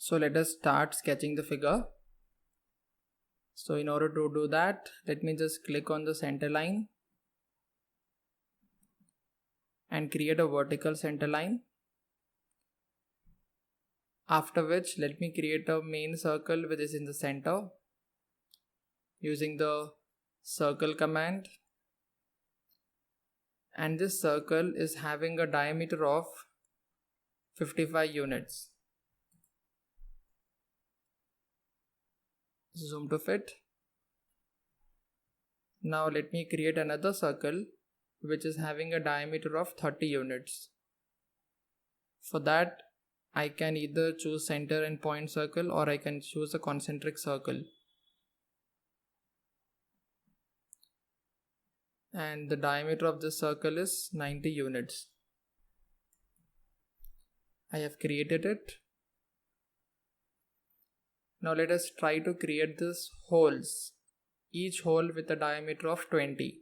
So let us start sketching the figure. So in order to do that, let me just click on the center line and create a vertical center line. After which, let me create a main circle which is in the center using the circle command. And this circle is having a diameter of 55 units. Zoom to fit. Now let me create another circle which is having a diameter of 30 units. For that, I can either choose center and point circle, or I can choose a concentric circle. And the diameter of this circle is 90 units. I have created it. Now let us try to create these holes, each hole with a diameter of 20.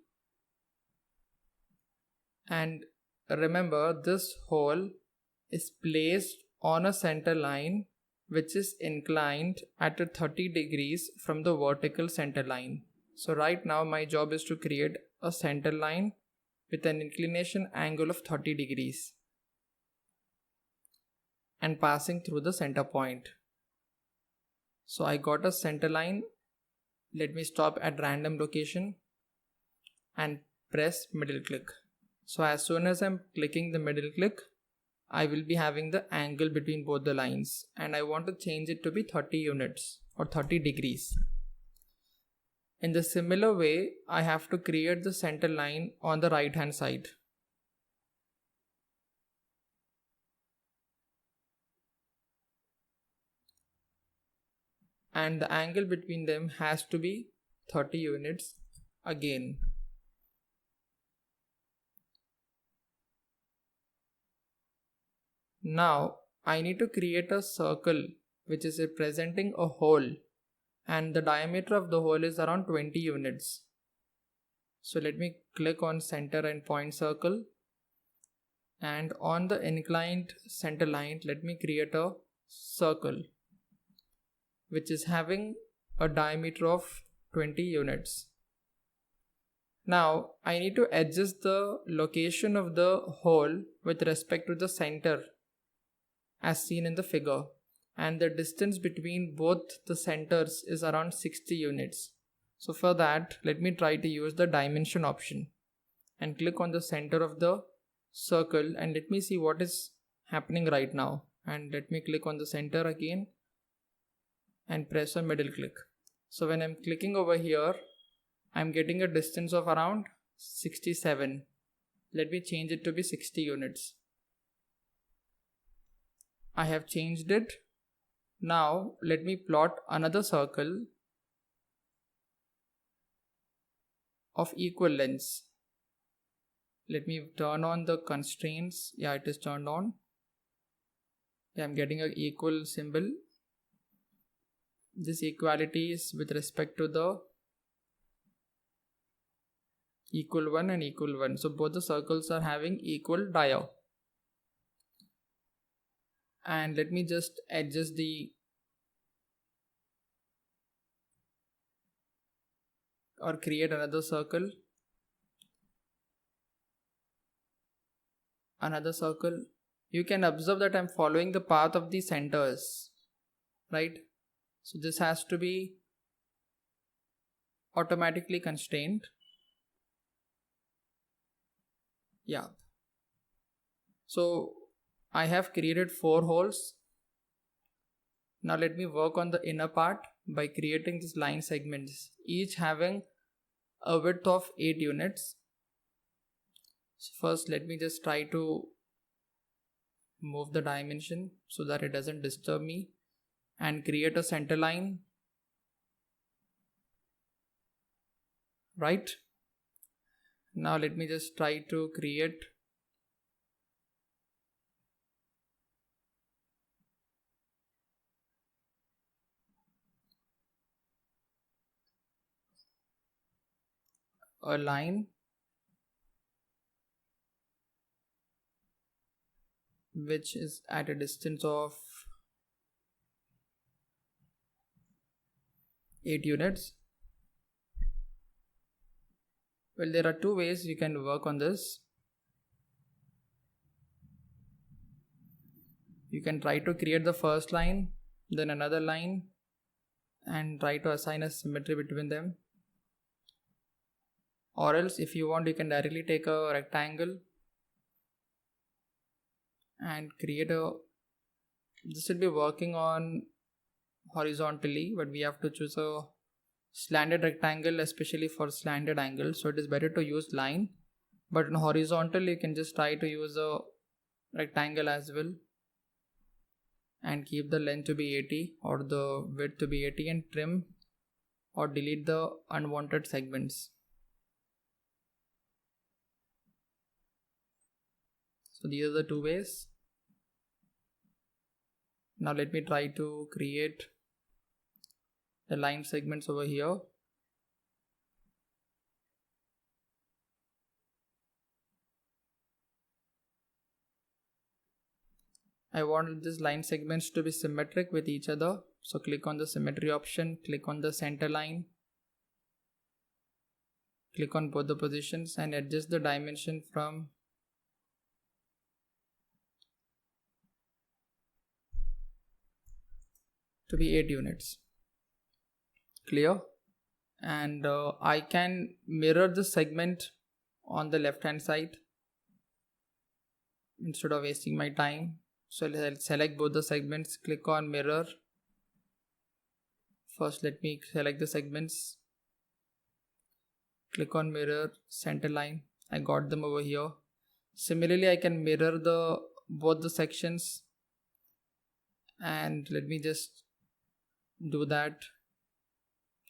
And remember, this hole is placed on a center line which is inclined at a 30 degrees from the vertical center line. So right now my job is to create a center line with an inclination angle of 30 degrees and passing through the center point. So I got a center line. Let me stop at random location and press middle click. So as soon as I'm clicking the middle click, I will be having the angle between both the lines, and I want to change it to be 30 units or 30 degrees. In the similar way, I have to create the center line on the right hand side. And the angle between them has to be 30 units again. Now I need to create a circle which is representing a hole, and the diameter of the hole is around 20 units. So let me click on center and point circle, and on the inclined center line, let me create a circle which is having a diameter of 20 units. Now I need to adjust the location of the hole with respect to the center as seen in the figure, and the distance between both the centers is around 60 units. So for that, let me try to use the dimension option and click on the center of the circle, and let me see what is happening right now. And let me click on the center again and press a middle click. So when I'm clicking over here, I'm getting a distance of around 67. Let me change it to be 60 units. I have changed it. Now let me plot another circle of equal lengths. Let me turn on the constraints. Yeah, it is turned on. Yeah, I'm getting an equal symbol. This equality is with respect to the equal 1 and equal 1. So both the circles are having equal dia. And let me just adjust or create another circle. You can observe that I'm following the path of the centers, right? So this has to be automatically constrained. Yeah. So I have created 4 holes. Now let me work on the inner part by creating these line segments, each having a width of 8 units. So first let me just try to move the dimension so that it doesn't disturb me, and create a center line. Right. Now let me just try to create a line which is at a distance of 8 units. Well, there are two ways you can work on this. You can try to create the first line, then another line, and try to assign a symmetry between them. Or else, if you want, you can directly take a rectangle and create this will be working on horizontally, but we have to choose a slanted rectangle, especially for slanted angles. So it is better to use line, but in horizontal you can just try to use a rectangle as well, and keep the length to be 80 or the width to be 80, and trim or delete the unwanted segments. So these are the two ways. Now let me try to create the line segments over here. I want these line segments to be symmetric with each other. So click on the symmetry option, click on the center line, click on both the positions and adjust the dimension from to be 8 units. Clear? And I can mirror the segment on the left hand side instead of wasting my time. So I'll select both the segments, click on mirror. First let me select the segments, click on mirror, center line. I got them over here. Similarly, I can mirror both the sections, and let me just do that.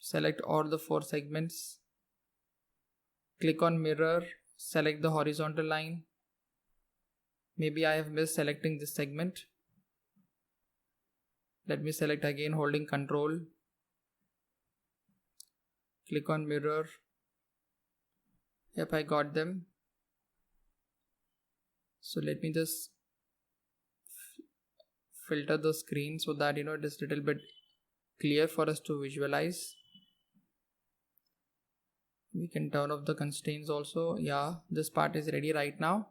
Select all the 4 segments, click on mirror, select the horizontal line. Maybe I have missed selecting this segment. Let me select again, holding Control. Click on mirror. Yep, I got them. So let me just filter the screen so that it is a little bit clear for us to visualize. We can turn off the constraints also. Yeah, this part is ready right now.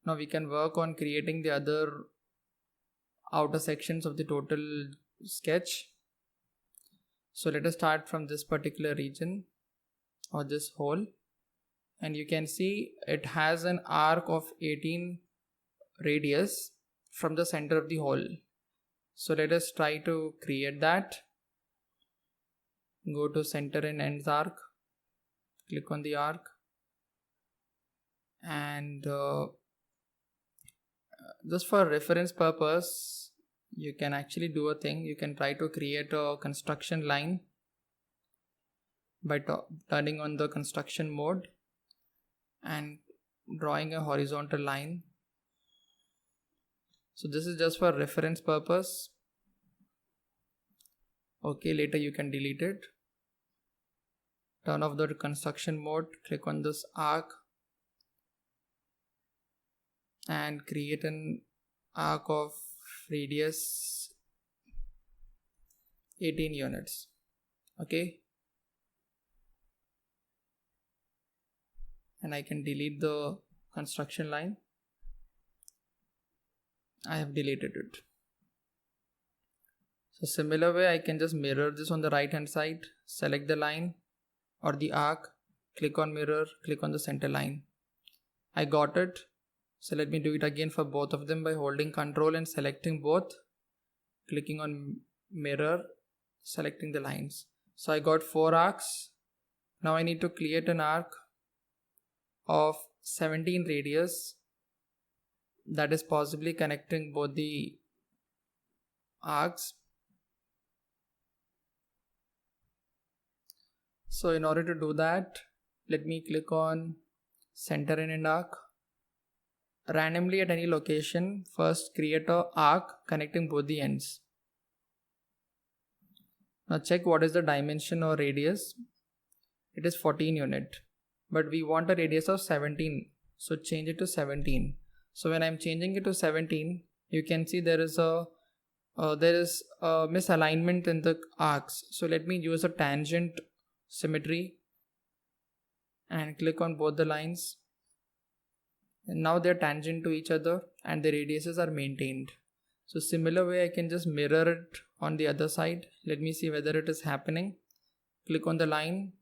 Now we can work on creating the other outer sections of the total sketch. So let us start from this particular region or this hole, and you can see it has an arc of 18 radius from the center of the hole. So let us try to create that. Go to center and ends arc, click on the arc, and just for reference purpose, you can actually do a thing. You can try to create a construction line by turning on the construction mode and drawing a horizontal line. So this is just for reference purpose. Okay, later you can delete it. Turn off the construction mode, click on this arc and create an arc of radius 18 units. Okay, and I can delete the construction line. I have deleted it. So similar way, I can just mirror this on the right hand side, select the line or the arc, click on mirror, click on the center line. I got it. So let me do it again for both of them by holding Control and selecting both, clicking on mirror, selecting the lines. So I got 4 arcs. Now I need to create an arc of 17 radius that is possibly connecting both the arcs. So in order to do that, let me click on center and end arc. Randomly at any location, first create an arc connecting both the ends. Now check what is the dimension or radius. It is 14 unit, but we want a radius of 17. So change it to 17. So when I'm changing it to 17, you can see there is a misalignment in the arcs. So let me use a tangent symmetry and click on both the lines. And now they're tangent to each other and the radiuses are maintained. So similar way I can just mirror it on the other side. Let me see whether it is happening. Click on the line,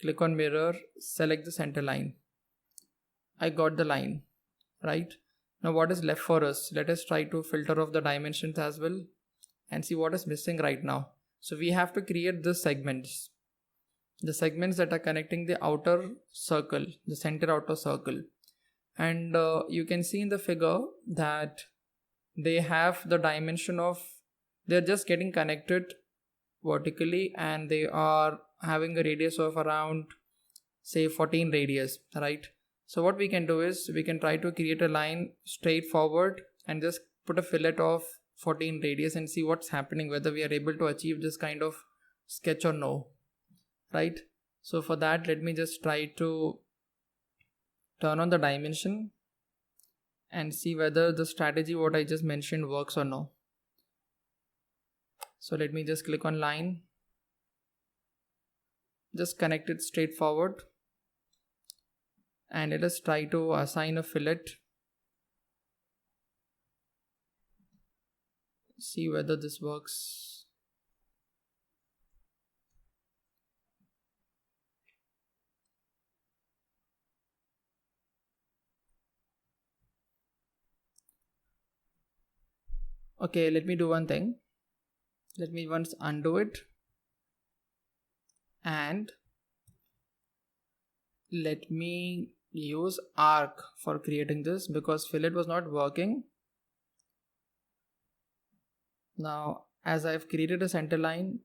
click on mirror, select the center line. I got the line, right? Now what is left for us? Let us try to filter off the dimensions as well and see what is missing right now. So we have to create the segments. The segments that are connecting the outer circle, the center outer circle. And you can see in the figure that they have the dimension of, they're just getting connected vertically and they are having a radius of around say 14 radius, right? So what we can do is we can try to create a line straight forward and just put a fillet of 14 radius and see what's happening, whether we are able to achieve this kind of sketch or no, right? So for that, let me just try to turn on the dimension and see whether the strategy what I just mentioned works or no. So let me just click on line, just connect it straight forward, and let us try to assign a fillet. See whether this works. Okay, let me do one thing. Let me once undo it and let me use arc for creating this because fillet was not working. Now as I've created a center line,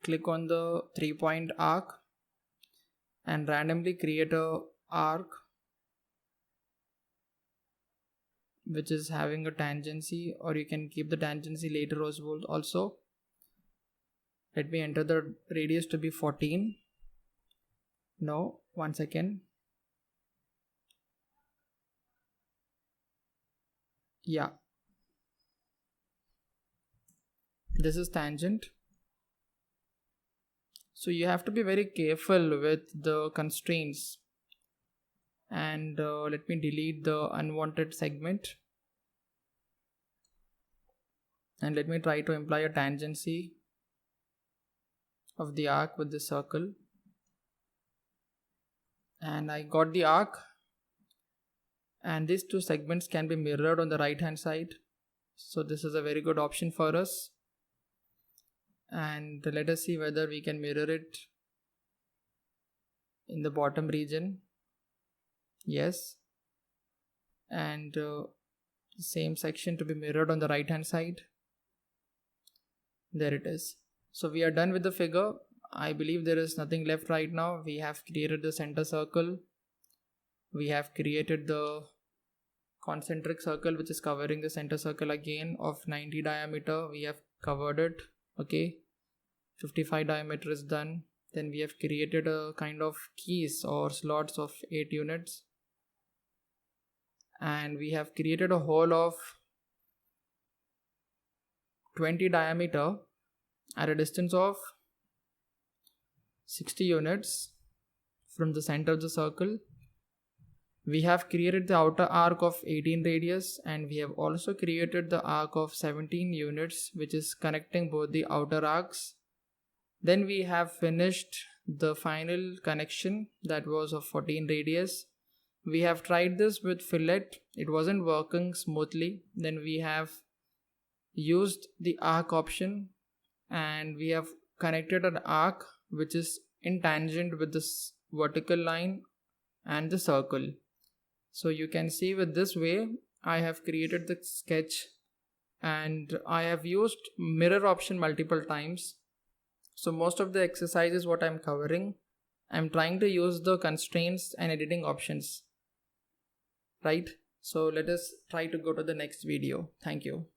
click on the 3-point arc and randomly create a arc which is having a tangency, or you can keep the tangency later also. Let me enter the radius to be 14. No, 1 second. Yeah. This is tangent. So you have to be very careful with the constraints. And let me delete the unwanted segment. And let me try to imply a tangency of the arc with the circle. And I got the arc. And these two segments can be mirrored on the right hand side. So this is a very good option for us. And let us see whether we can mirror it in the bottom region. Yes. And same section to be mirrored on the right hand side. There it is. So we are done with the figure. I believe there is nothing left right now. We have created the center circle. We have created the concentric circle which is covering the center circle again of 90 diameter. We have covered it. Okay. 55 diameter is done. Then we have created a kind of keys or slots of 8 units. And we have created a hole of 20 diameter at a distance of 60 units from the center of the circle. We have created the outer arc of 18 radius, and we have also created the arc of 17 units which is connecting both the outer arcs. Then we have finished the final connection that was of 14 radius. We have tried this with fillet. It wasn't working smoothly. Then we have used the arc option and we have connected an arc which is in tangent with this vertical line and the circle. So you can see with this way I have created the sketch, and I have used mirror option multiple times. So most of the exercises what I'm covering, I'm trying to use the constraints and editing options, right? So let us try to go to the next video. Thank you.